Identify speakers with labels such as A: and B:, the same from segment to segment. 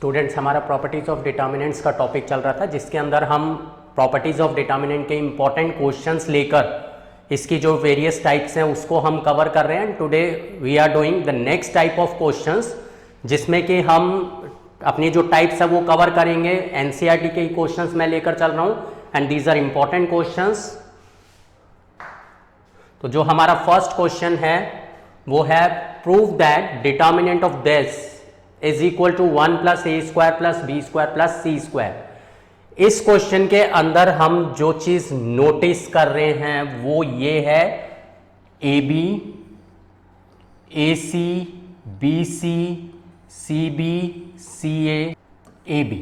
A: Students, हमारा properties of determinants का topic चल रहा था, जिसके अंदर हम प्रॉपर्टीज़ ऑफ डिटर्मिनेंट के इंपॉर्टेंट क्वेश्चंस लेकर इसकी जो वेरियस टाइप्स हैं उसको हम कवर कर रहे हैं। Today we are doing the next type of questions, जिसमें कि हम अपनी जो टाइप्स है वो कवर करेंगे। एनसीईआरटी के क्वेश्चंस मैं लेकर चल रहा हूँ and these are important questions. तो जो हमारा फर्स्ट क्वेश्चन है वो है prove that determinant of this is equal to 1 plus A square plus B square plus C square. इस क्वेश्चन के अंदर हम जो चीज नोटिस कर रहे हैं वो ये है a B, A c, b c, c b, c A b.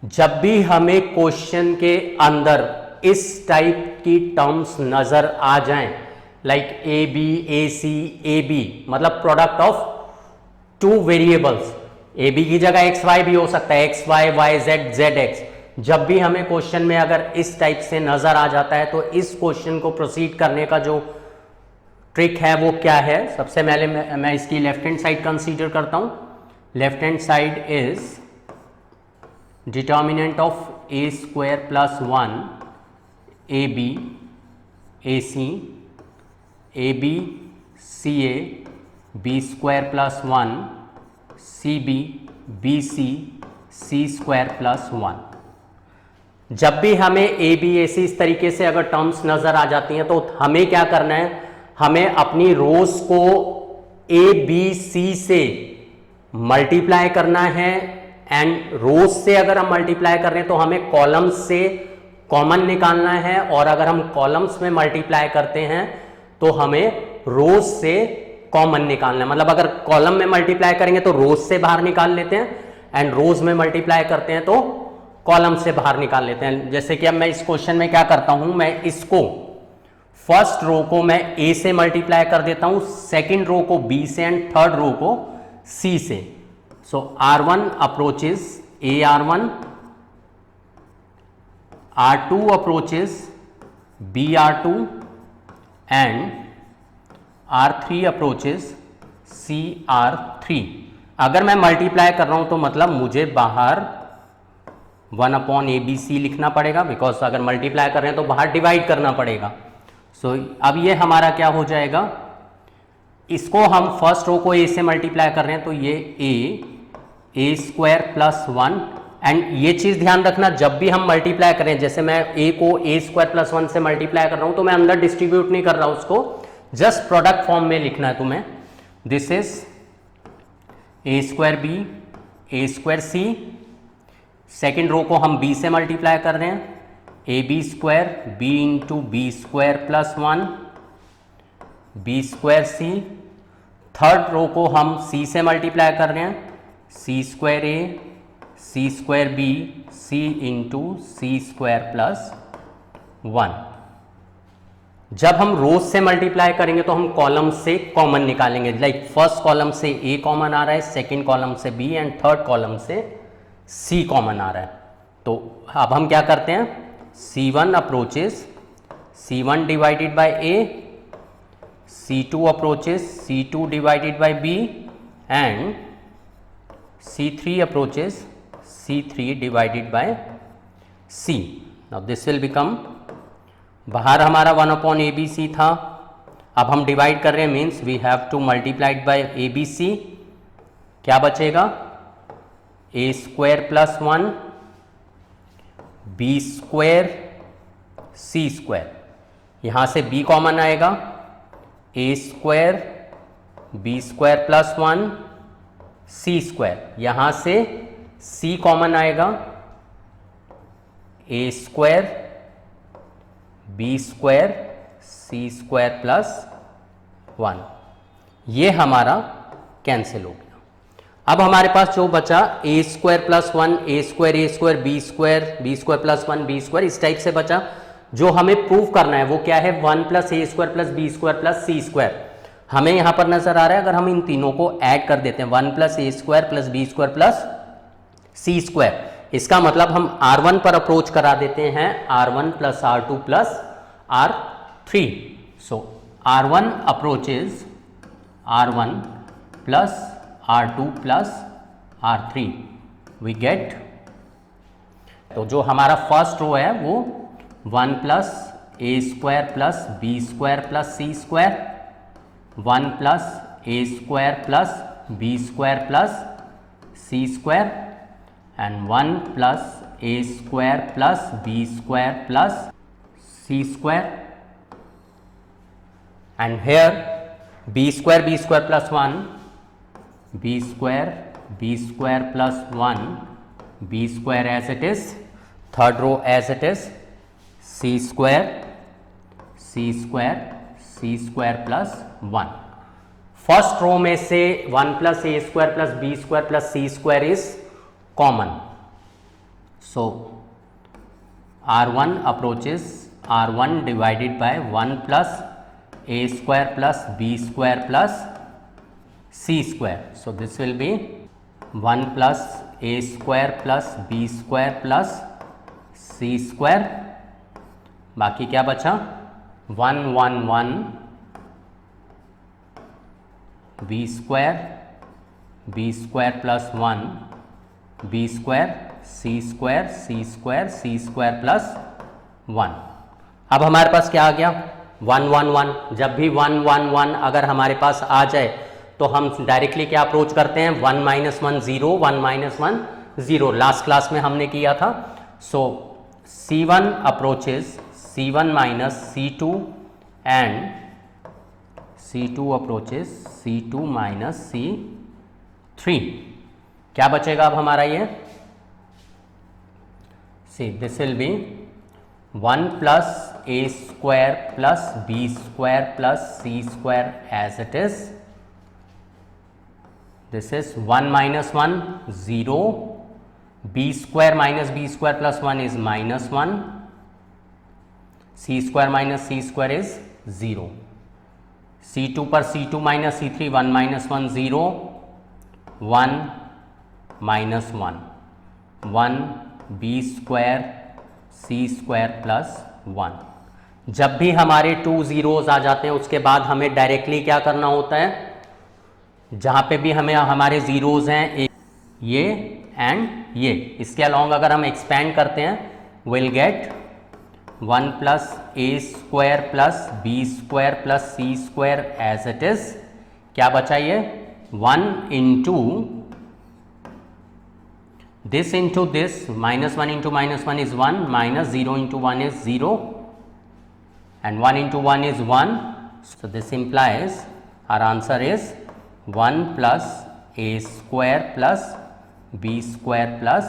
A: जब भी हमें क्वेश्चन के अंदर इस टाइप की टर्म्स नजर आ जाएं, like A B, A C, A B, मतलब product of two variables, A B की जगह एक्स वाई भी हो सकता है, x Y, Y Z, Z X. जब भी हमें क्वेश्चन में अगर इस टाइप से नजर आ जाता है तो इस क्वेश्चन को प्रोसीड करने का जो ट्रिक है वो क्या है। सबसे पहले मैं इसकी लेफ्ट हैंड साइड कंसीडर करता हूं। Left hand side is determinant of a square plus 1 a B, A C, A b, c A, b square plus 1 c b, b c, c square plus 1। जब भी हमें A B, ए सी इस तरीके से अगर terms नजर आ जाती हैं तो हमें क्या करना है, हमें अपनी रोज को ए बी सी से मल्टीप्लाई करना है एंड रोज से अगर हम मल्टीप्लाई कर रहे हैं तो हमें कॉलम्स से कॉमन निकालना है, और अगर हम कॉलम्स में मल्टीप्लाई करते हैं तो हमें रोज से कॉमन निकालना है। मतलब अगर कॉलम में मल्टीप्लाई करेंगे तो रोज से बाहर निकाल लेते हैं एंड रोज में मल्टीप्लाई करते हैं तो कॉलम से बाहर निकाल लेते हैं। जैसे कि अब मैं इस क्वेश्चन में क्या करता हूं, मैं इसको फर्स्ट रो को मैं ए से मल्टीप्लाई कर देता हूं, सेकंड रो को बी से एंड थर्ड रो को सी से। सो R1 approaches AR1, R2 approaches BR2 and R3 approaches CR3। अगर मैं मल्टीप्लाई कर रहा हूं तो मतलब मुझे बाहर 1/ABC लिखना पड़ेगा, बिकॉज अगर मल्टीप्लाई कर रहे हैं तो बाहर डिवाइड करना पड़ेगा। सो अब ये हमारा क्या हो जाएगा, इसको हम फर्स्ट रो को ए से मल्टीप्लाई कर रहे हैं तो ये ए स्क्वायर प्लस 1। एंड ये चीज ध्यान रखना, जब भी हम मल्टीप्लाई करें, जैसे मैं ए को ए स्क्वायर प्लस 1 से मल्टीप्लाई कर रहा हूं तो मैं अंदर डिस्ट्रीब्यूट नहीं कर रहा हूं, उसको जस्ट प्रोडक्ट फॉर्म में लिखना है तुम्हें। This is a square b, a square c, second row को हम बी से मल्टीप्लाई कर रहे हैं, a b square b into b square plus 1 B square c. Third row को हम सी से मल्टीप्लाई कर रहे हैं, c square a, c square b, c into c square plus 1। जब हम रोज से मल्टीप्लाई करेंगे तो हम कॉलम से कॉमन निकालेंगे, लाइक फर्स्ट कॉलम से ए कॉमन आ रहा है, सेकेंड कॉलम से बी एंड थर्ड कॉलम से सी कॉमन आ रहा है। तो अब हम क्या करते हैं, C1 approaches C1 divided bye A, C2 approaches C2 divided by B and C3 approaches C3 divided by C। Now this will become, बाहर हमारा 1/ABC था, अब हम डिवाइड कर रहे हैं, means we have to multiplied by ABC। क्या बचेगा, a square plus 1 B square C square, यहां से b कॉमन आएगा, a square B square plus 1 c square, यहां से c कॉमन आएगा, a square B square C square plus 1। ये हमारा कैंसिल हो गया। अब हमारे पास जो बचा A square plus 1 A square B square plus 1 B square, इस टाइप से बचा। जो हमें प्रूव करना है वो क्या है, 1 प्लस ए square plus B square plus सी स्क्वायर। हमें यहां पर नजर आ रहा है, अगर हम इन तीनों को ऐड कर देते हैं, 1 प्लस ए square plus B square plus सी स्क्वायर, इसका मतलब हम R1 पर अप्रोच करा देते हैं, R1 plus R2 plus R3। So R1 approaches R1 plus R2 plus R3 we get, तो जो हमारा फर्स्ट रो है वो 1 plus A square plus B square plus C square, 1 plus A square plus B square plus C square and 1 plus A square plus B square plus C square and here b square plus 1, B square plus 1, B square as it is, third row as it is, c square plus 1। First row में से 1 plus A square plus B square plus C square is common, so R1 approaches R1 divided by 1 plus a square plus b square plus c square. So this will be 1 plus a square plus b square plus c square, बाकी क्या बचा 1 1 1 b square plus 1 b square c square plus 1। अब हमारे पास क्या आ गया 1 1 1। जब भी 1 1 1 अगर हमारे पास आ जाए तो हम डायरेक्टली क्या अप्रोच करते हैं 1 माइनस 1 0, 1 माइनस 1 0, लास्ट क्लास में हमने किया था। So C1 approaches C1 minus C2 and C2 approaches C2 minus C3। क्या बचेगा अब हमारा ये, see this will be 1 plus A square plus B square plus C square as it is, this is 1 minus 1 0, b square minus b square plus 1 is minus 1, c square minus c square is 0, C2 पर C2 minus C3 1 minus 1 0, 1 minus 1 B square सी square plus 1। जब भी हमारे 2 zeros आ जाते हैं उसके बाद हमें directly क्या करना होता है, जहाँ पे भी हमें हमारे जीरोज हैं ये एंड ये, इसके अलॉन्ग अगर हम एक्सपेंड करते हैं will get 1 plus A square plus B square plus C square as it is. क्या बचा ये 1 into this into this, minus 1 into minus 1 is 1, minus 0 into 1 is 0 and 1 into 1 is 1. So this implies our answer is 1 plus a square plus b square plus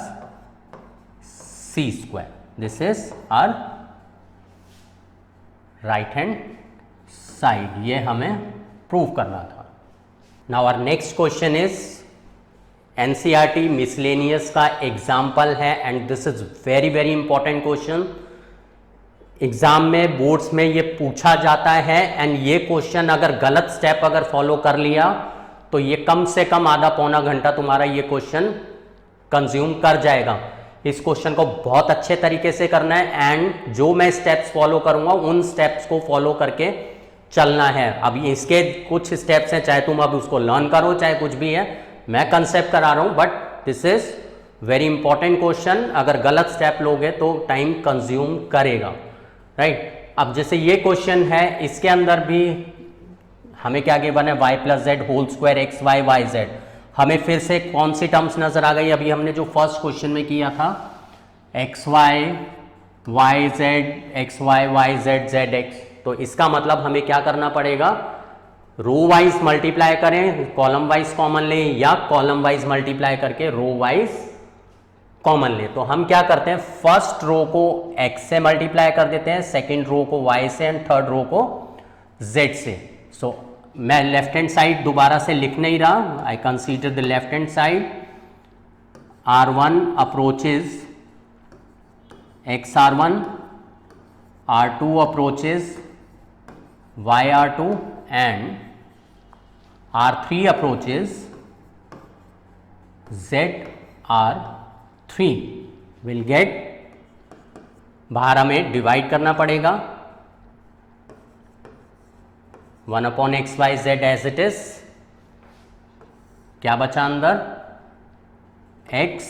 A: c square. This is our right hand side, ये हमें prove करना था। Now our next question is NCERT miscellaneous का example है and this is very very important question. Exam में boards में ये पूछा जाता है एंड ये क्वेश्चन अगर गलत स्टेप अगर फॉलो कर लिया तो ये कम से कम आधा पौना घंटा तुम्हारा ये क्वेश्चन कंज्यूम कर जाएगा। इस क्वेश्चन को बहुत अच्छे तरीके से करना है एंड जो मैं स्टेप्स फॉलो करूंगा उन स्टेप्स को फॉलो करके चलना है। अब इसके कुछ स्टेप्स हैं, चाहे तुम अब उसको लर्न करो चाहे कुछ भी है, मैं कंसेप्ट करा रहा हूं, but this is very important question. अगर गलत स्टेप लोगे तो टाइम कंज्यूम करेगा, राइट। अब जैसे ये क्वेश्चन है, इसके अंदर भी हमें क्या गिवन है y plus z whole square x Y Y z. हमें फिर से कौन सी टर्म्स नजर आ गई, अभी हमने जो फर्स्ट क्वेश्चन में किया था x Y Y z x Y Y Z Z x. तो इसका मतलब हमें क्या करना पड़ेगा, रो वाइज मल्टीप्लाई करें, कॉलम वाइज कॉमन लें या कॉलम वाइज मल्टीप्लाई करके रो वाइज कॉमन लें। तो हम क्या करते हैं, फर्स्ट रो को x से मल्टीप्लाई कर देते हैं, सेकंड रो को y से एंड थर्ड रो को z से। सो मैं लेफ्ट हैंड साइड दोबारा से लिख नहीं रहा, I consider the left hand side. R1 approaches XR1, R2 approaches YR2 and R3 approaches ZR3 will get, बाहर हमें डिवाइड करना पड़ेगा 1 upon x Y z as it is. क्या बचा अंदर x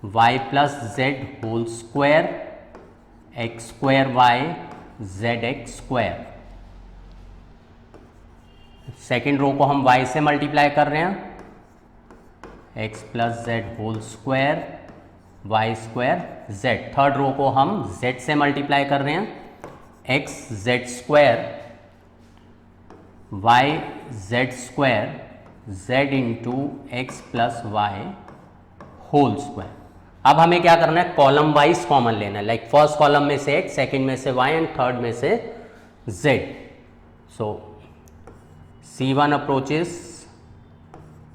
A: y plus z whole square x square y z x square. Second row को हम y से मल्टीप्लाई कर रहे हैं, x plus z whole square Y square z. Third row को हम z से मल्टीप्लाई कर रहे हैं, x z square y z square z into x plus Y whole square. अब हमें क्या करना है, कॉलम वाइज कॉमन लेना है, लाइक फर्स्ट कॉलम में से x, सेकेंड में से y एंड थर्ड में से z। So C1 approaches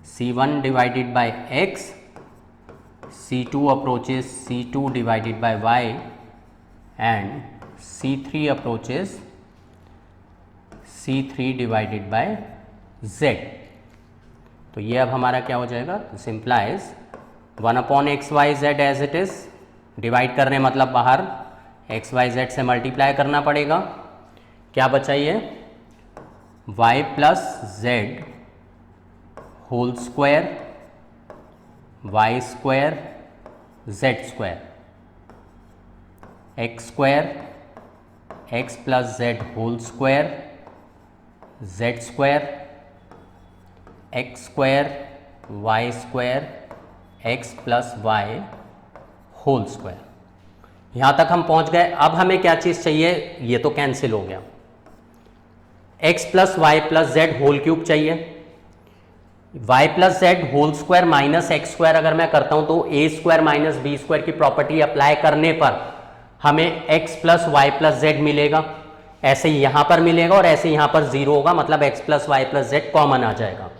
A: C1 divided by x, C2 approaches C2 divided by y and C3 approaches C3 divided by z। तो ये अब हमारा क्या हो जाएगा, simplifies 1 upon x y z as it is. Divide कर रहे हैं मतलब बाहर x y z से मल्टीप्लाई करना पड़ेगा। क्या बचा ये, y plus z whole square Y square z square, x square x plus z whole square z square, x square Y square x plus Y whole square. यहाँ तक हम पहुँच गए। अब हमें क्या चीज़ चाहिए, ये तो कैंसिल हो गया, x plus Y plus z whole cube चाहिए। y plus z whole square minus x square अगर मैं करता हूं तो a square minus b square की प्रॉपर्टी अप्लाई करने पर हमें x plus Y plus z मिलेगा। ऐसे ही यहां पर मिलेगा और ऐसे यहां पर जीरो होगा, मतलब x plus Y plus Z common आ जाएगा।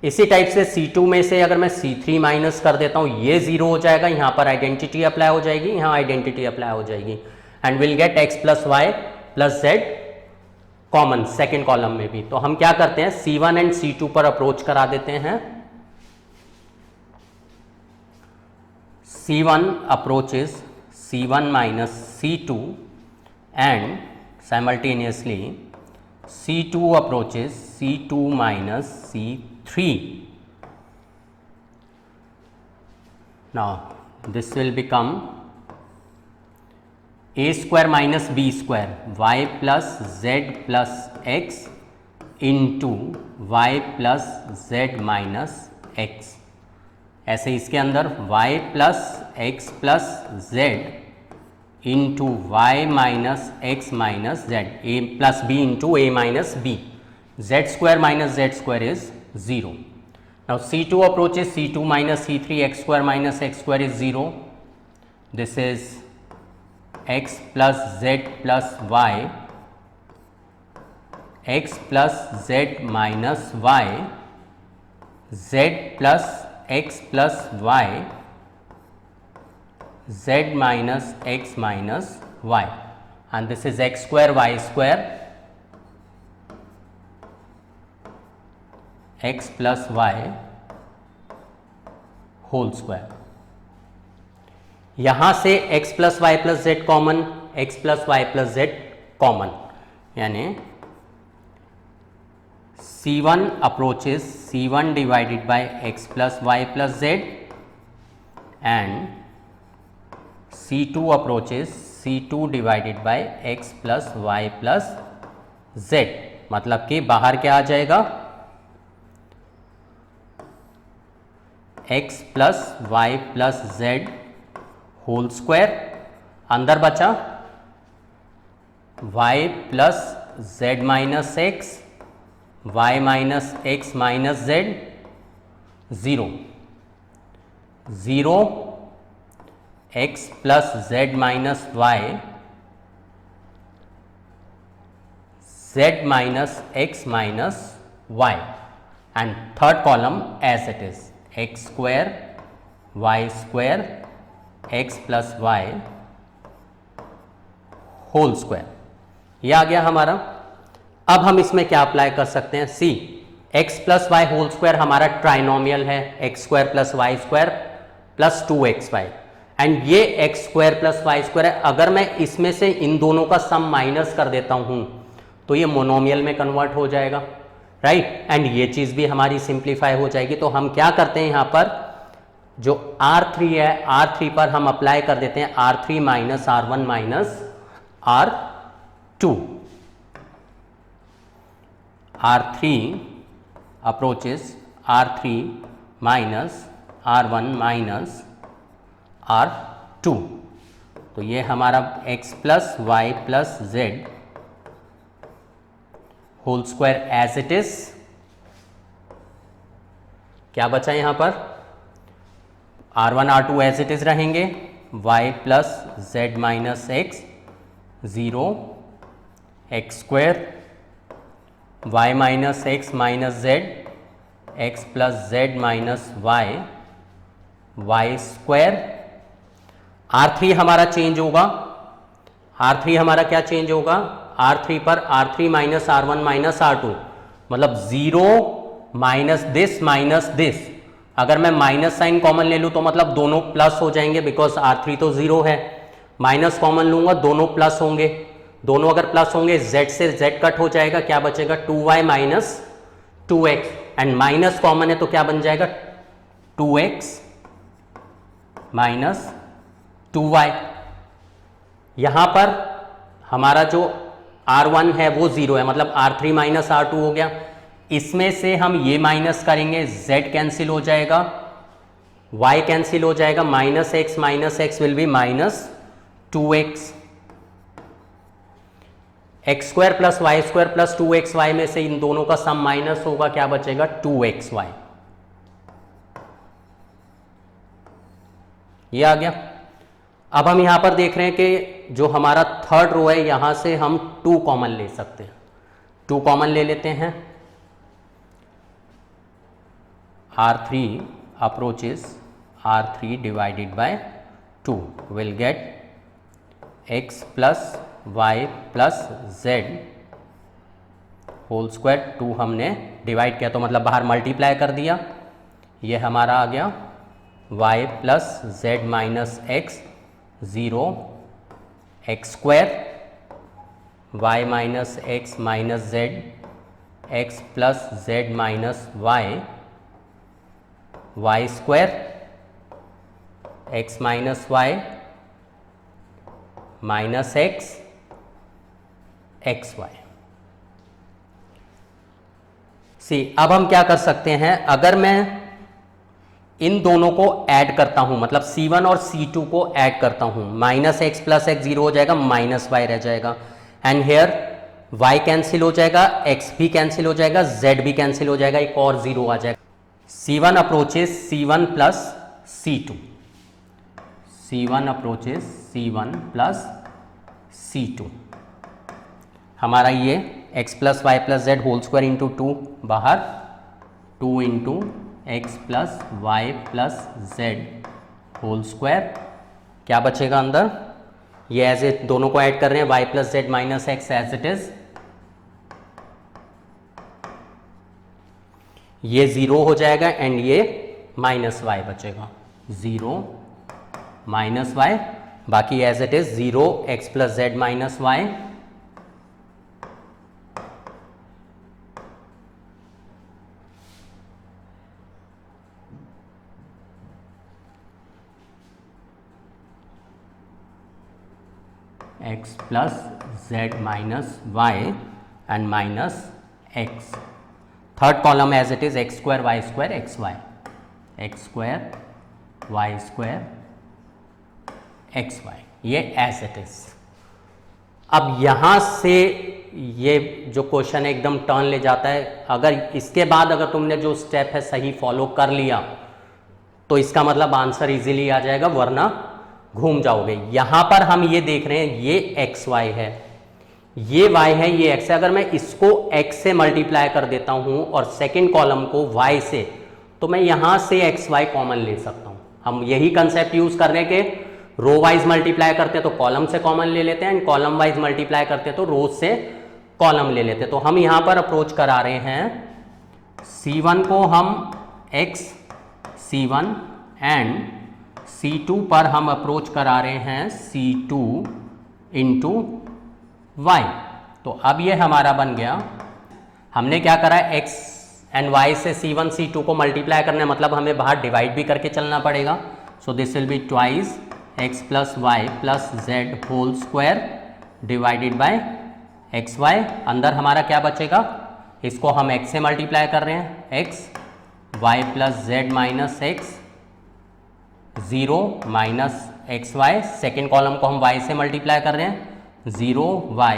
A: इसी टाइप से C2 में से अगर मैं C3 माइनस कर देता हूं, ये जीरो हो जाएगा, यहां पर आइडेंटिटी अप्लाई हो जाएगी, यहां आइडेंटिटी अप्लाई हो जाएगी and will get x plus Y plus Z common second column में भी। तो हम क्या करते हैं, C1 एंड C2 पर अप्रोच करा देते हैं। C1 approaches C1 minus C2 and simultaneously C2 approaches C2 minus C3। Now this will become a square minus b square y plus z plus x into y plus Z minus x. ऐसे इसके अंदर y plus x plus z into y minus x minus z, a plus b into a minus b, z square minus z square is zero. Now C2 approaches C2 minus C3 x square minus x square is zero. This is x plus z plus y x plus Z minus y Z plus x plus y z minus x minus y and this is x square Y square x plus Y whole square. यहां से x plus Y plus Z common, x plus Y plus Z common, यानी C1 approaches C1 divided by x plus Y plus z and C2 approaches C2 divided by x plus Y plus z. मतलब कि बाहर क्या आ जाएगा, x plus Y plus z whole square, अंदर बचा y plus Z minus x y minus x minus z, zero zero x plus Z minus y z minus x minus y and third column as it is x square Y square x plus Y whole square. यह आ गया हमारा। अब हम इसमें क्या apply कर सकते हैं, see X plus Y whole square हमारा ट्राइनोमियल है, X square plus Y square plus 2xy and ये X square plus Y square है। अगर मैं इसमें से इन दोनों का सम माइनस कर देता हूं तो ये मोनोमियल में कन्वर्ट हो जाएगा, राइट एंड ये चीज़ भी हमारी सिंप्लीफाई हो जाएगी। तो हम क्या करते हैं यहाँ पर, जो R3 है, R3 पर हम अप्लाई कर देते हैं R3 minus R1 minus R2. R3 approaches R3 minus R1 minus R2. तो ये हमारा x plus Y plus z whole square as it is. क्या बचा यहां पर? R1 R2 as it is रहेंगे, y plus Z minus x 0 x square y minus x minus z x plus Z minus y y square. R3 हमारा change होगा. R3 हमारा क्या change होगा? R3 पर R3 minus R1 minus R2, मतलब 0 minus this. अगर मैं minus sign common ले लूँ तो मतलब दोनों प्लस हो जाएंगे, बिकॉज R3 तो 0 है. माइनस कॉमन लूँगा, दोनों प्लस होंगे. दोनों अगर प्लस होंगे, z से z कट हो जाएगा. क्या बचेगा? 2y minus 2x. And minus common है तो क्या बन जाएगा? 2x minus 2y. यहां पर हमारा जो R1 है वो 0 है, मतलब R3 माइनस R2 हो गया. इसमें से हम ये माइनस करेंगे, z कैंसिल हो जाएगा, y कैंसिल हो जाएगा, minus x will be minus 2x. X square plus Y square plus 2xy में से इन दोनों का सम माइनस होगा. क्या बचेगा? 2xy. ये आ गया. अब हम यहां पर देख रहे हैं कि जो हमारा थर्ड रो है, यहां से हम 2 कॉमन ले सकते हैं. 2 कॉमन ले लेते हैं. R3 approaches R3 divided by 2 will get x plus y plus z whole square. 2 हमने डिवाइड किया तो मतलब बाहर मल्टीप्लाई कर दिया. ये हमारा आ गया y plus Z minus x 0 x square y minus x minus z x plus Z minus y y square x minus Y minus x x Y. अब हम क्या कर सकते हैं? अगर मैं इन दोनों को ऐड करता हूं, मतलब C1 और C2 को ऐड करता हूं, माइनस एक्स प्लस एक्स 0 हो जाएगा, माइनस वाई रह जाएगा. एंड हेयर y कैंसिल हो जाएगा, x भी कैंसिल हो जाएगा, z भी कैंसिल हो जाएगा, एक और 0 आ जाएगा. C1 approaches C1 plus C2. C1 approaches C1 plus C2. हमारा ये x plus Y plus z whole square into 2 बाहर, 2 into x plus Y plus z whole square. क्या बचेगा अंदर? ये एज इट दोनों को ऐड कर रहे हैं, y plus Z minus x as it is. ये 0 हो जाएगा एंड ये माइनस वाई बचेगा. 0 माइनस वाई, बाकी as it is 0 x plus Z minus y. X plus Z minus y and minus x. Third column as it is x square x y, x square Y square x y, ये as it is. अब यहां से ये जो question है एकदम turn ले जाता है. अगर इसके बाद अगर तुमने जो स्टेप है सही फॉलो कर लिया तो इसका मतलब आंसर इजीली आ जाएगा, वरना घूम जाओगे. यहां पर हम ये देख रहे हैं, ये एक्स वाई है, ये y है, ये x है. अगर मैं इसको x से मल्टीप्लाई कर देता हूं और सेकंड कॉलम को y से, तो मैं यहां से एक्स वाई कॉमन ले सकता हूं. हम यही कंसेप्ट यूज कर रहे हैं कि रो वाइज मल्टीप्लाई करते हैं तो कॉलम से कॉमन ले लेते हैं, एंड कॉलम वाइज मल्टीप्लाई करते हैं तो रो से कॉलम ले लेते हैं. तो हम यहां पर अप्रोच करा रहे हैं C1 को हम x C1 एंड C2 पर हम अप्रोच करा रहे हैं C2 इंटू वाई. तो अब ये हमारा बन गया, हमने क्या करा है, एंड y से c1 c2 को मल्टीप्लाई करना है, मतलब हमें बाहर डिवाइड भी करके चलना पड़ेगा। So this will be twice x plus Y plus z whole square divided by x y. अंदर हमारा क्या बचेगा, इसको हम x से मल्टीप्लाई कर रहे हैं, x y plus Z minus x 0 minus x y. Second column को हम y से मल्टीप्लाई कर रहे हैं, 0 y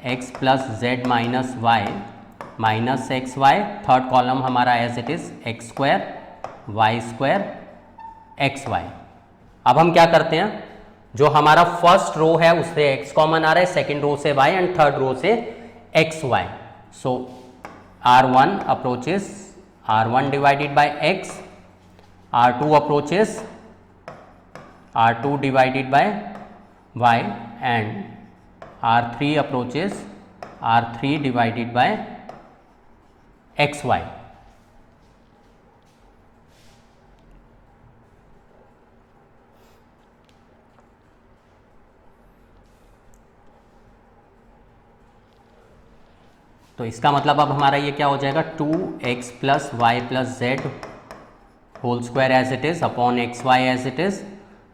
A: x plus Z minus Y minus x Y. Third column हमारा as it is x square Y square x Y. अब हम क्या करते हैं, जो हमारा फर्स्ट रो है उससे x कॉमन आ रहा है, सेकेंड रो से y एंड थर्ड रो से x y. So r1 approaches r1 divided by x, r2 approaches r2 divided by y and r3 approaches r3 divided by x y. तो इसका मतलब अब हमारा ये क्या हो जाएगा, 2x plus Y plus z whole square as it is upon x y as it is.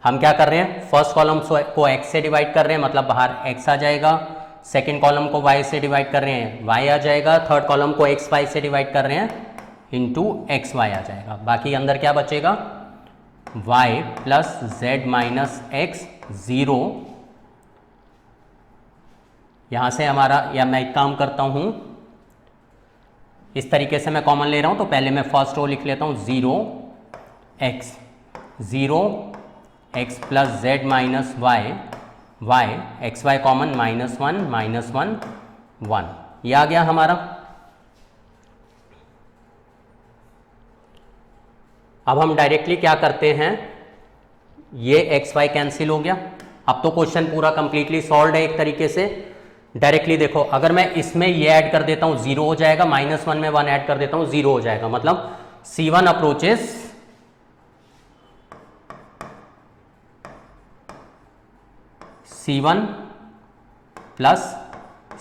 A: हम क्या कर रहे हैं, फर्स्ट कॉलम को x से डिवाइड कर रहे हैं, मतलब बाहर x आ जाएगा। सेकेंड कॉलम को y से डिवाइड कर रहे हैं, y आ जाएगा। थर्ड कॉलम को एक्स वाई से डिवाइड कर रहे हैं, इंटू एक्स वाई आ जाएगा। बाकी अंदर क्या बचेगा, y plus Z minus x 0। यहाँ से हमारा, या मैं एक काम करता हूँ, इस तरीके से मैं कॉमन ले रहा हूँ, तो पहले मैं फर्स्ट रो लिख लेता हूँ, 0 x plus Z minus y y x y common -1 1। ये आ गया हमारा। अब हम डायरेक्टली क्या करते हैं, ये एक्स वाई कैंसिल हो गया। अब तो क्वेश्चन पूरा कंप्लीटली सॉल्व है एक तरीके से। डायरेक्टली देखो, अगर मैं इसमें ये ऐड कर देता हूँ 0 हो जाएगा, -1 में 1 ऐड कर देता हूँ 0 हो जाएगा। मतलब C1 approaches C1 plus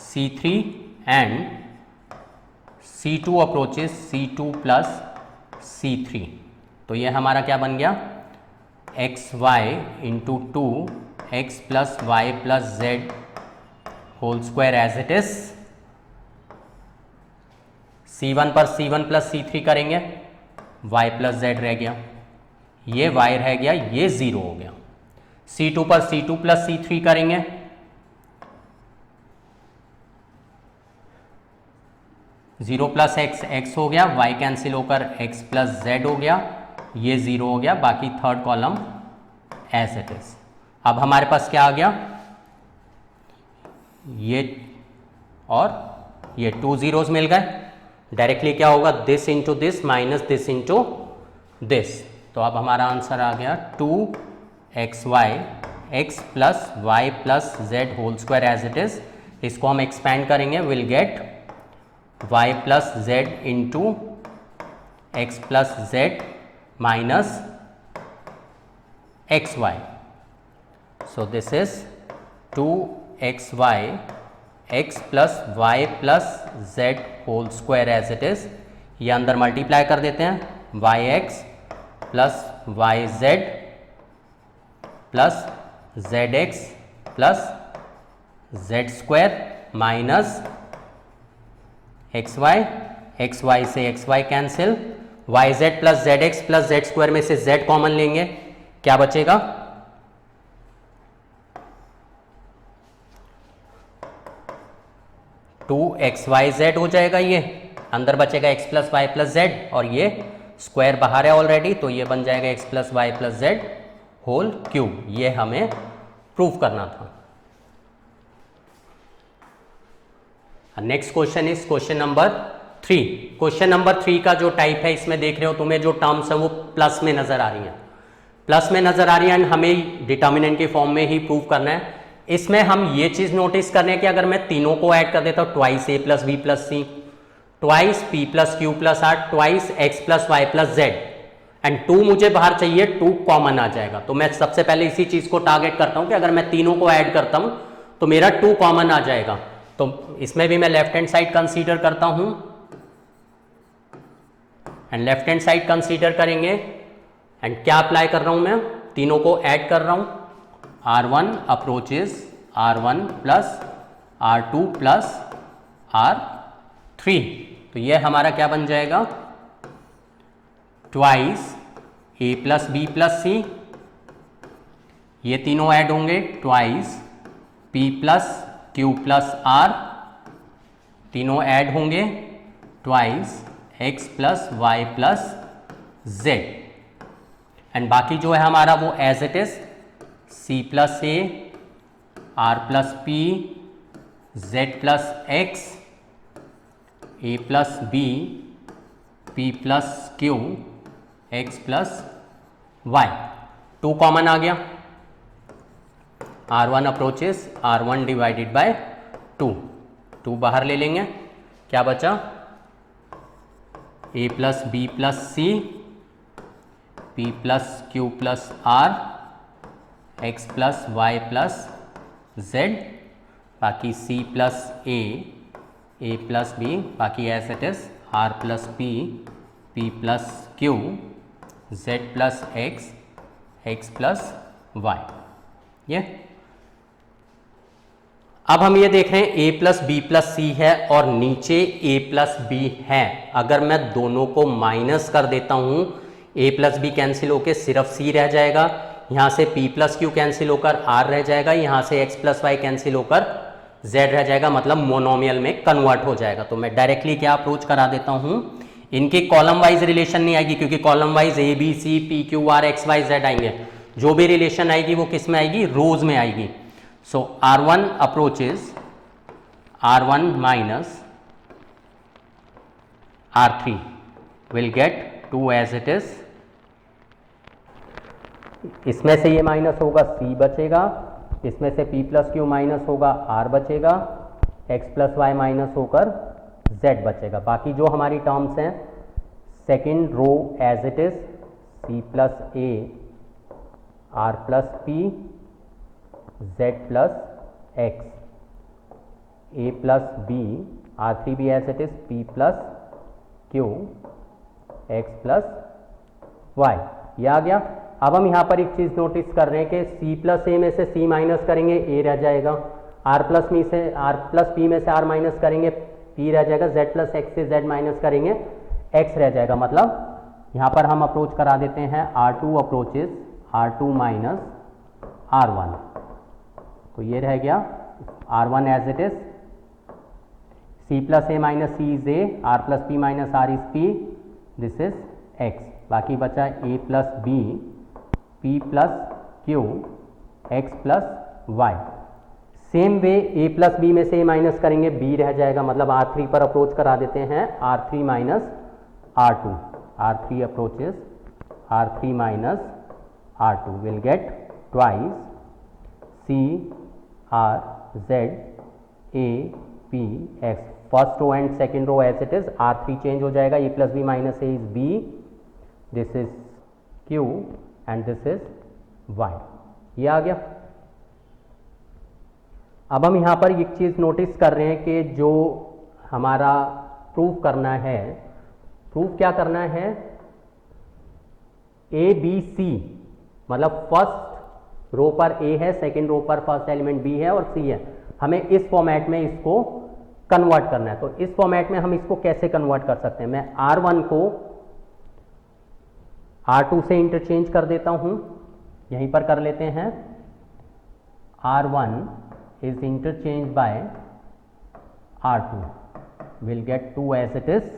A: C3 and C2 approaches C2 plus C3। तो ये हमारा क्या बन गया, x y into 2x plus Y plus z whole square as it is. C1 पर C1 प्लस C3 करेंगे, y प्लस जेड रह गया, ये y रह गया, ये 0 हो गया। C2 पर C2 प्लस C3 करेंगे, जीरो प्लस एक्स हो गया, y कैंसिल होकर x प्लस जेड हो गया, ये 0 हो गया। बाकी third column as it is. अब हमारे पास क्या आ गया, ये और ये 2 zeros मिल गए। डायरेक्टली क्या होगा, this into this minus this into this. तो अब हमारा आंसर आ गया 2xy x plus Y plus z whole square as it is. इसको हम एक्सपैंड करेंगे, will get y plus z into x plus Z minus x y. So this is 2xy x plus Y plus z whole square as it is. ये अंदर multiply कर देते हैं, yx plus y Z plus Z x plus Z square minus x Y से x Y cancel, Y Z plus Z x plus Z square में से Z common लेंगे, क्या बचेगा, टू एक्स वाई जेड हो जाएगा। ये अंदर बचेगा x plus Y plus z और ये स्क्वायर बाहर है ऑलरेडी, तो ये बन जाएगा x plus Y plus z whole cube. ये हमें प्रूव करना था। Next question is question number 3। Question number 3 का जो टाइप है, इसमें देख रहे हो तुम्हें जो टर्म्स है वो प्लस में नजर आ रही हैं, प्लस में नजर आ रही है एंड हमें डिटर्मिनेंट के फॉर्म में ही प्रूव करना है। इसमें हम ये चीज नोटिस कर रहे हैं कि अगर मैं तीनों को ऐड कर देता हूं, twice a plus b plus c, twice p plus q plus r, twice x plus y plus z and 2 मुझे बाहर चाहिए, 2 कॉमन आ जाएगा। तो मैं सबसे पहले इसी चीज को टारगेट करता हूं कि अगर मैं तीनों को ऐड करता हूं तो मेरा 2 कॉमन आ जाएगा। तो इसमें भी मैं लेफ्ट हैंड साइड कंसीडर करता हूं, and left hand side consider करेंगे एंड क्या अप्लाई कर रहा हूं मैं, तीनों को ऐड कर रहा हूं, R1 approaches R1 plus R2 plus R3, तो ये हमारा क्या बन जाएगा, twice A plus B plus C, ये तीनों ऐड होंगे, twice P plus Q plus R, तीनों ऐड होंगे, twice X plus Y plus Z, and बाकी जो है हमारा वो as it is C plus A, R plus P, Z plus X, A plus B, P plus Q, X plus Y, 2 common आ गया, R1 approaches R1 divided bye 2 बाहर ले लेंगे, क्या बचा, A plus B plus c, P plus Q plus R, X plus Y plus Z, बाकी C plus A plus B, बाकी as it is R plus P plus Q, Z plus X plus Y। ये अब हम ये देख रहे हैं A plus B plus c है और नीचे A प्लस बी है, अगर मैं दोनों को माइनस कर देता हूं, A प्लस बी कैंसिल होकर सिर्फ C रह जाएगा, यहाँ से P प्लस Q कैंसिल होकर R रह जाएगा, यहाँ से X प्लस Y कैंसिल होकर Z रह जाएगा, मतलब मोनोमियल में कन्वर्ट हो जाएगा। तो मैं डायरेक्टली क्या अप्रोच करा देता हूँ, इनके कॉलम वाइज रिलेशन नहीं आएगी क्योंकि column wise A B C P Q R X Y Z आएंगे, जो भी रिलेशन आएगी वो किस में आएगी, रोज में आएगी। सो R1 approaches R1 minus R3 will get 2 as it is, इसमें से ये माइनस होगा C बचेगा, इसमें से P प्लस Q माइनस होगा R बचेगा, X प्लस Y माइनस होकर Z बचेगा। बाकी जो हमारी टर्म्स हैं, second row as it is C plus A R plus P Z plus X, A plus B, R3 भी as it is P plus Q, X plus Y, ये आ गया। अब हम यहाँ पर एक चीज़ नोटिस कर रहे हैं कि C प्लस A में से C माइनस करेंगे A रह जाएगा, R प्लस P में से R माइनस करेंगे P रह जाएगा, Z प्लस X से Z माइनस करेंगे X रह जाएगा, मतलब यहाँ पर हम अप्रोच करा देते हैं R2 approaches R2 minus R1, तो ये रह गया R1 as it is, C plus A minus C is A, R plus P minus R is P, this is X, बाकी बचा A plus B, P plus Q, X plus Y। Same way A plus B में से A minus करेंगे B रह जाएगा, मतलब R3 पर approach करा देते हैं R3 minus R2, R3 approaches R3 minus R2 will get twice C R Z A P X, first row and second row as it is, R3 change हो जाएगा, A plus b minus A is B, this is Q and this is Y, ये आ गया। अब हम यहाँ पर एक चीज़ notice कर रहे हैं कि जो हमारा प्रूफ करना है, प्रूफ क्या करना है, A B C, मतलब फर्स्ट रो पर A है, सेकेंड रो पर फर्स्ट एलिमेंट B है और C है, हमें इस फॉर्मेट में इसको कन्वर्ट करना है। तो इस फॉर्मेट में हम इसको कैसे कन्वर्ट कर सकते हैं, मैं R1 को R2 से इंटरचेंज कर देता हूं, यहीं पर कर लेते हैं, R1 is interchange by R2 will get 2 as it is,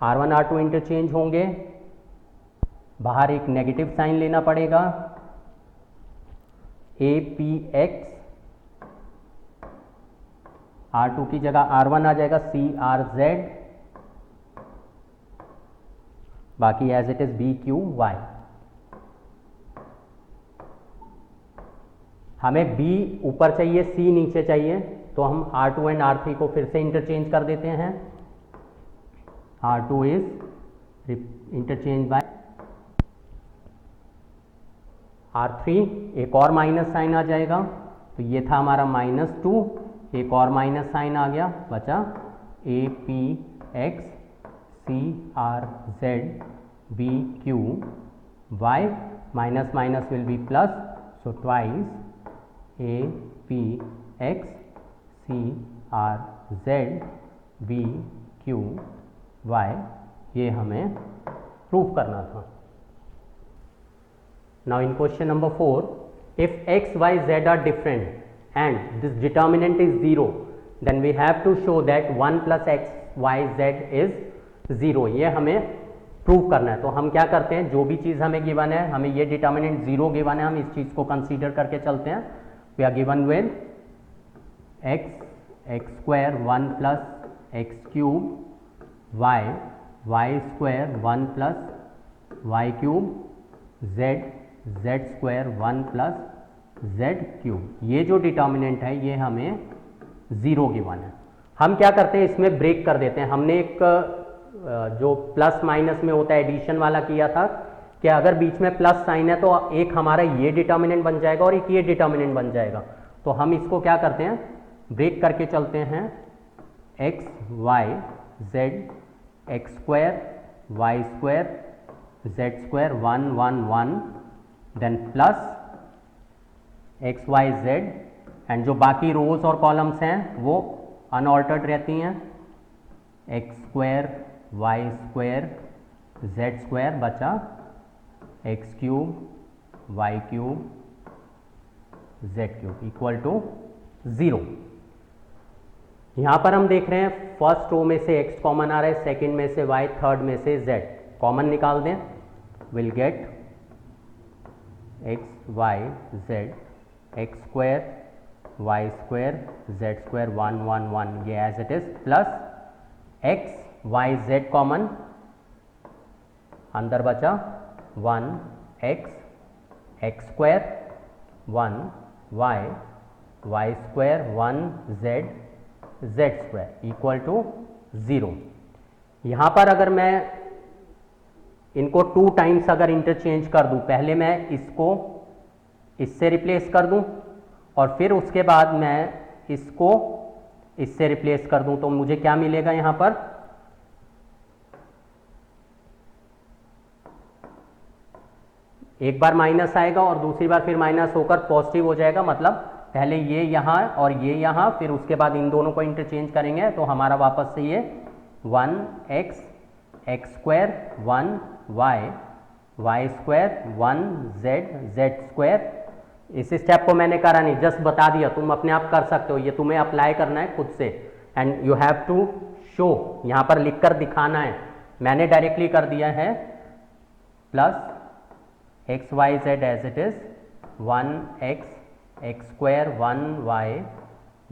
A: R1 R2 interchange होंगे, बाहर एक नेगेटिव साइन लेना पड़ेगा, APX, R2 की जगह R1 आ जाएगा, CRZ, बाकी एज इट इज BQY। हमें B ऊपर चाहिए, C नीचे चाहिए, तो हम R2 एंड R3 को फिर से इंटरचेंज कर देते हैं, R2 is interchange bye R3, एक और माइनस साइन आ जाएगा, तो ये था हमारा -2, एक और माइनस साइन आ गया, बचा APX CRZ BQ, y minus minus will be plus, so twice APX CRZ BQ ये हमें प्रूव करना था। Now in question number 4, if x, y, z are different and this determinant is 0, then we have to show that 1 plus x, y, z is 0। ये हमें prove करना है। तो हम क्या करते हैं, जो भी चीज़ हमें गिवन है, हमें ये डिटर्मिनेंट 0 गिवन है, हम इस चीज़ को कंसीडर करके चलते हैं। We are given with x square 1 plus x cube, y square 1 plus y cube, z square 1 plus z cube. ये जो डिटर्मिनेंट है ये हमें 0 गिवन है। हम क्या करते हैं, इसमें ब्रेक कर देते हैं। हमने एक जो प्लस माइनस में होता है एडिशन वाला किया था कि अगर बीच में प्लस साइन है तो एक हमारा ये डिटर्मिनेंट बन जाएगा और एक ये डिटर्मिनेंट बन जाएगा। तो हम इसको क्या करते हैं, ब्रेक करके चलते हैं। x y z x square y square z square 1 1 1 then plus x y z and जो बाकी रोज और कॉलम्स हैं वो अनऑल्टर्ड रहती हैं। x square y square z square बचा x cube y cube z cube equal to 0। यहाँ पर हम देख रहे हैं फर्स्ट रो में से x कॉमन आ रहा है, सेकंड में से y, थर्ड में से z कॉमन निकाल दें। Will get x y z x square y square z square 1 1 1 ये as it is, plus x y z common अंदर बचा 1 x x square 1 y y square 1 z z square equal to 0। यहाँ पर अगर मैं इनको 2 टाइम्स अगर interchange कर दूँ, पहले मैं इसको इससे रिप्लेस कर दूँ और फिर उसके बाद मैं इसको इससे रिप्लेस कर दूँ, तो मुझे क्या मिलेगा यहाँ पर, एक बार माइनस आएगा और दूसरी बार फिर माइनस होकर पॉजिटिव हो जाएगा। मतलब पहले ये यहाँ और ये यहाँ, फिर उसके बाद इन दोनों को इंटरचेंज करेंगे तो हमारा वापस से ये 1x x square 1 y square 1 z square. इस स्टेप को मैंने करा नहीं, जस्ट बता दिया, तुम अपने आप कर सकते हो, ये तुम्हें अप्लाई करना है खुद से and you have to show, यहाँ पर लिखकर दिखाना है। मैंने डायरेक्टली कर दिया है plus x y z as it is 1x x square 1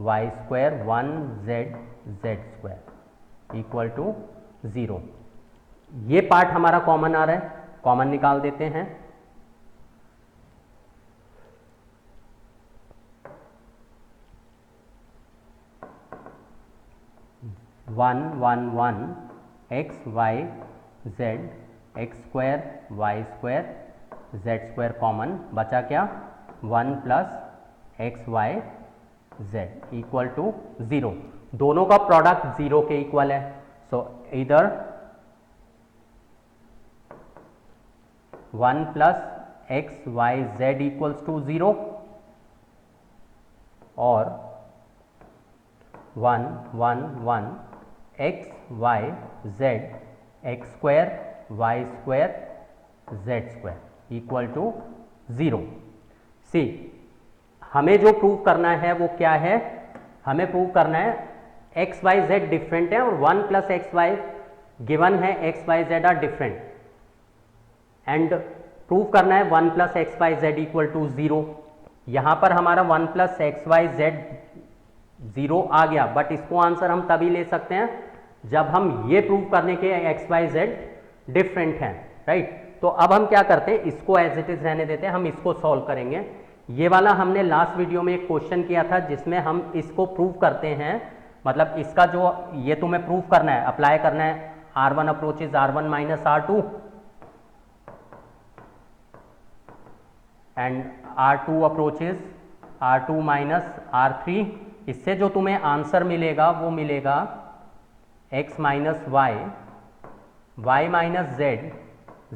A: y square 1 z square equal to 0। ये पार्ट हमारा कॉमन आ रहा है, कॉमन निकाल देते हैं। One one one x Y z x square Y square z square common, बचा क्या 1 plus x Y z equal to 0। दोनों का प्रोडक्ट 0 के इक्वल है, सो इधर 1 plus x Y z equals to 0 और 1 1 1 x Y z x square Y square z square equal to 0। See हमें जो प्रूव करना है वो क्या है, हमें प्रूव करना है एक्स वाई जेड डिफरेंट है और 1 प्लस एक्स वाई गिवन है, x Y z are different and prove करना है 1 plus x Y z equal to 0। यहां पर हमारा 1 प्लस एक्स वाई जेड 0 आ गया, बट इसको आंसर हम तभी ले सकते हैं जब हम ये प्रूव करने के एक्स वाई जेड डिफरेंट हैं, राइट। तो अब हम क्या करते हैं, इसको एज इट इज रहने देते हैं, हम इसको सॉल्व करेंगे। ये वाला हमने लास्ट वीडियो में एक क्वेश्चन किया था जिसमें हम इसको प्रूव करते हैं, मतलब इसका जो ये तुम्हें प्रूव करना है, अप्लाई करना है R1 approaches R1 minus R2 and R2 approaches R2 minus R3। इससे जो तुम्हें आंसर मिलेगा वो मिलेगा x minus y y minus z,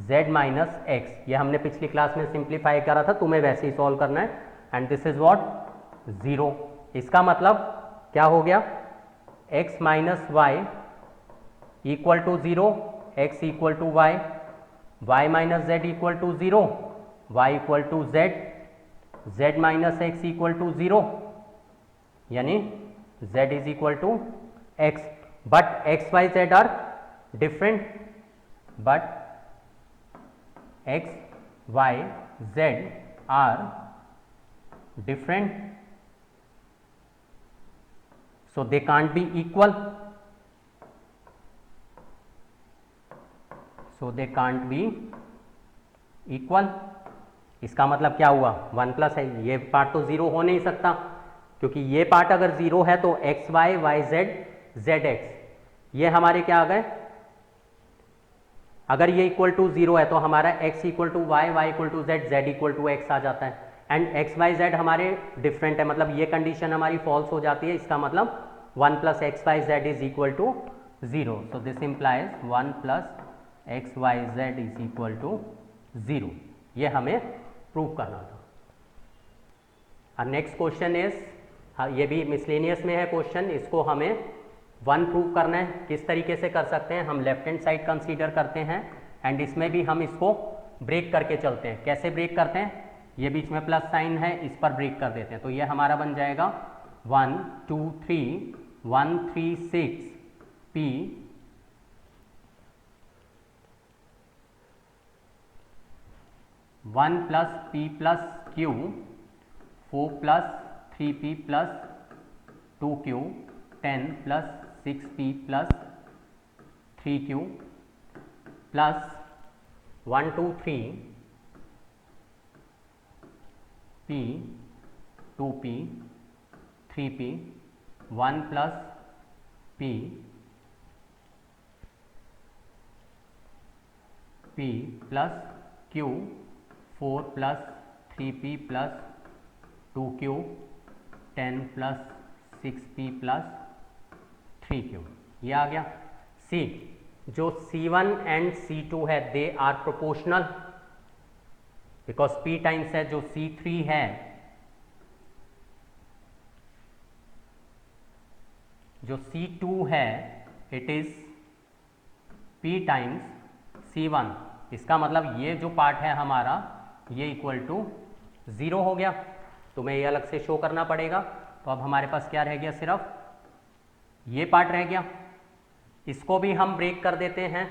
A: z minus x, ये हमने पिछली क्लास में सिंप्लीफाई करा था, तुम्हें वैसे ही सॉल्व करना है। And this is what 0। इसका मतलब क्या हो गया, x minus y equal to 0, x equal to y, y minus z equal to 0, y equal to z, z minus x equal to 0, यानी z is equal to x, but x y z are different, but x y z are different, so they can't be equal, so they can't be equal। इसका मतलब क्या हुआ, 1 plus है, ये part तो 0 हो नहीं सकता, क्योंकि ये पार्ट अगर 0 है तो x Y Y Z Z x ये हमारे क्या आ गए, अगर ये इक्वल टू 0 है तो हमारा x equal to Y, Y equal to Z, Z equal to X आ जाता है। एंड एक्स वाई जेड हमारे डिफरेंट है, मतलब ये कंडीशन हमारी फॉल्स हो जाती है। इसका मतलब 1 plus x Y z is equal to 0, so this implies 1 plus x Y z is equal to 0। ये हमें प्रूव करना था। और नेक्स्ट क्वेश्चन इज, ये भी मिसलेनियस में है क्वेश्चन, इसको हमें 1 प्रूव करना है। किस तरीके से कर सकते हैं, हम लेफ्ट हैंड साइड कंसीडर करते हैं एंड इसमें भी हम इसको ब्रेक करके चलते हैं। कैसे ब्रेक करते हैं, ये बीच में प्लस साइन है, इस पर ब्रेक कर देते हैं, तो ये हमारा बन जाएगा 1 2 3 1 3 6 p 1 plus p plus q 4 plus 3p plus 2q 10 plus 6p plus 3q plus 1 2 3 p 2p 3p 1 plus p p plus q 4 plus 3p plus 2q 10 plus 6p plus 3q, ये आ गया। C, जो C1 and C2 है they are proportional, because P times है जो C3 है, जो C2 है it is P times C1। इसका मतलब ये जो पार्ट है हमारा ये इक्वल टू 0 हो गया, तुम्हें ये अलग से शो करना पड़ेगा। तो अब हमारे पास क्या रह गया, सिर्फ ये पार्ट रह गया, इसको भी हम ब्रेक कर देते हैं।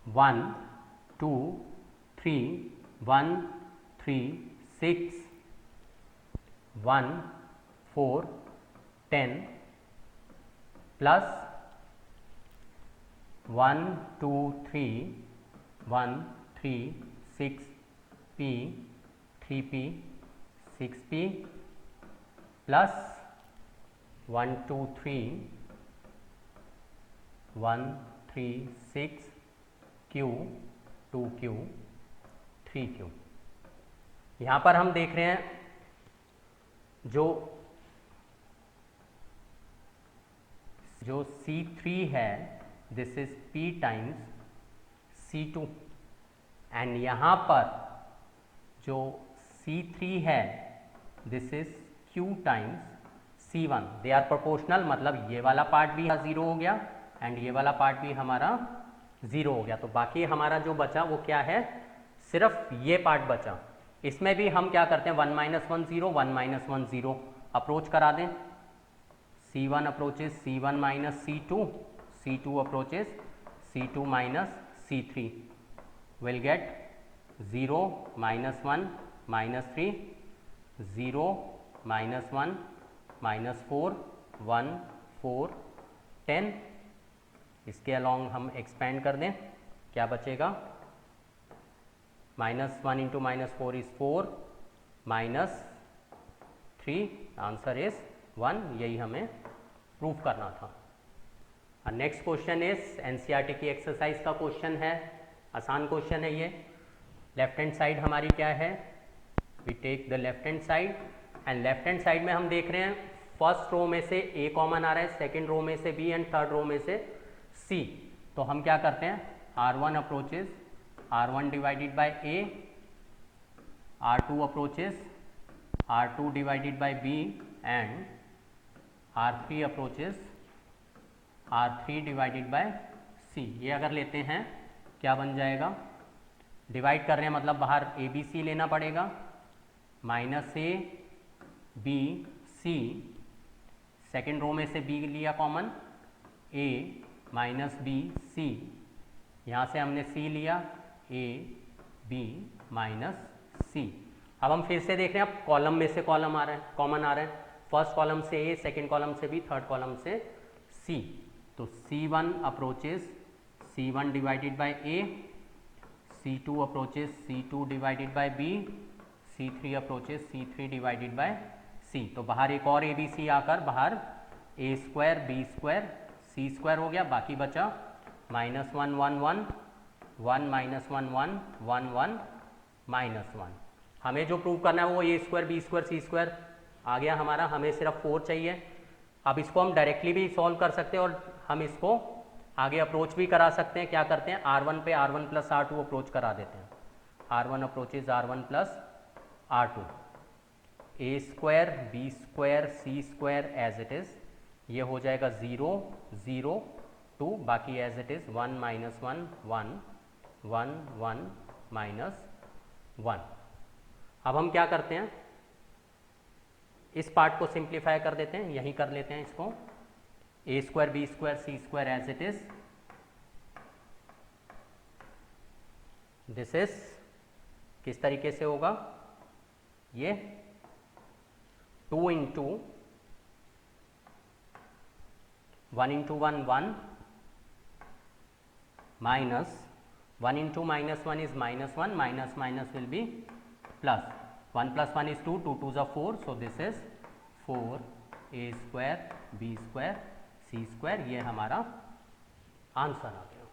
A: 1 2 3 1 3 6 1 4 10 plus 1 2 3 1 3 6 p 3p 6p plus 1 2 3 1 3 6 q 2q 3q। यहाँ पर हम देख रहे हैं जो C3 है this is P times C2 and यहाँ पर जो C3 है this is Q times C1। They are proportional, मतलब ये वाला पार्ट भी 0 हो गया एंड ये वाला पार्ट भी हमारा 0 हो गया। तो बाकी हमारा जो बचा वो क्या है, सिर्फ ये पार्ट बचा। इसमें भी हम क्या करते हैं 1 माइनस 1 0 1 माइनस 1 0 अप्रोच करा दें। C1 approaches C1 minus C2, C2 approaches C2 minus C3, will get 0 minus 1 minus 3 0 minus 1 minus 4 1 4 10। इसके अलॉन्ग हम एक्सपेंड कर दें, क्या बचेगा, minus 1 into minus 4 is 4 minus 3, answer is 1। यही हमें प्रूव करना था। नेक्स्ट क्वेश्चन इज एनसीईआरटी की एक्सरसाइज का क्वेश्चन है, आसान क्वेश्चन है ये। लेफ्ट हैंड साइड हमारी क्या है, we take the left hand side and left hand side में हम देख रहे हैं फर्स्ट रो में से A कॉमन आ रहा है, सेकंड रो में से B एंड थर्ड रो में से C। तो हम क्या करते हैं, R1 approaches R1 divided bye A, R2 approaches R2 divided bye B and R3 approaches R3 divided bye C। ये अगर लेते हैं क्या बन जाएगा, डिवाइड कर रहे हैं मतलब बाहर ए बी सी लेना पड़ेगा, minus a b c, second row में से बी लिया common, a minus b c, यहाँ से हमने सी लिया, ए बी माइनस सी। अब हम फिर से देख रहे हैं, अब कॉलम में से कॉलम आ रहे हैं, कॉमन आ रहे हैं, फर्स्ट कॉलम से ए, सेकेंड कॉलम से बी, थर्ड कॉलम से सी। तो C1 approaches C1 divided bye A, C2 approaches C2 divided by B, C3 approaches C3 divided by C। तो बाहर एक और ए बी सी आकर बाहर ए स्क्वायर बी स्क्वायर सी स्क्वायर हो गया, बाकी बचा -1 1 1 1 -1 1 1 1 -1। हमें जो प्रूव करना है वो ए स्क्वायर बी स्क्वायर सी स्क्वायर आ गया हमारा, हमें सिर्फ 4 चाहिए। अब इसको हम डायरेक्टली भी सॉल्व कर सकते हैं और हम इसको आगे अप्रोच भी करा सकते हैं। क्या करते हैं, R1 पे R1 प्लस R2 अप्रोच करा देते हैं, R1 approaches R1 plus R2, a square B square C square as it is, ये हो जाएगा 0 0 2, बाकी एज इट इज़ 1 -1 1 1 1 -1। अब हम क्या करते हैं, इस पार्ट को सिंप्लीफाई कर देते हैं, यहीं कर लेते हैं इसको, A square B square C square as it is, this is किस तरीके से होगा, ये 2 into 1 into 1 1 minus 1 into -1 is -1 minus minus will be plus, 1 + 1 is 2, 2 2s are 4, so this is 4a² b² c², ये हमारा आंसर आ गया।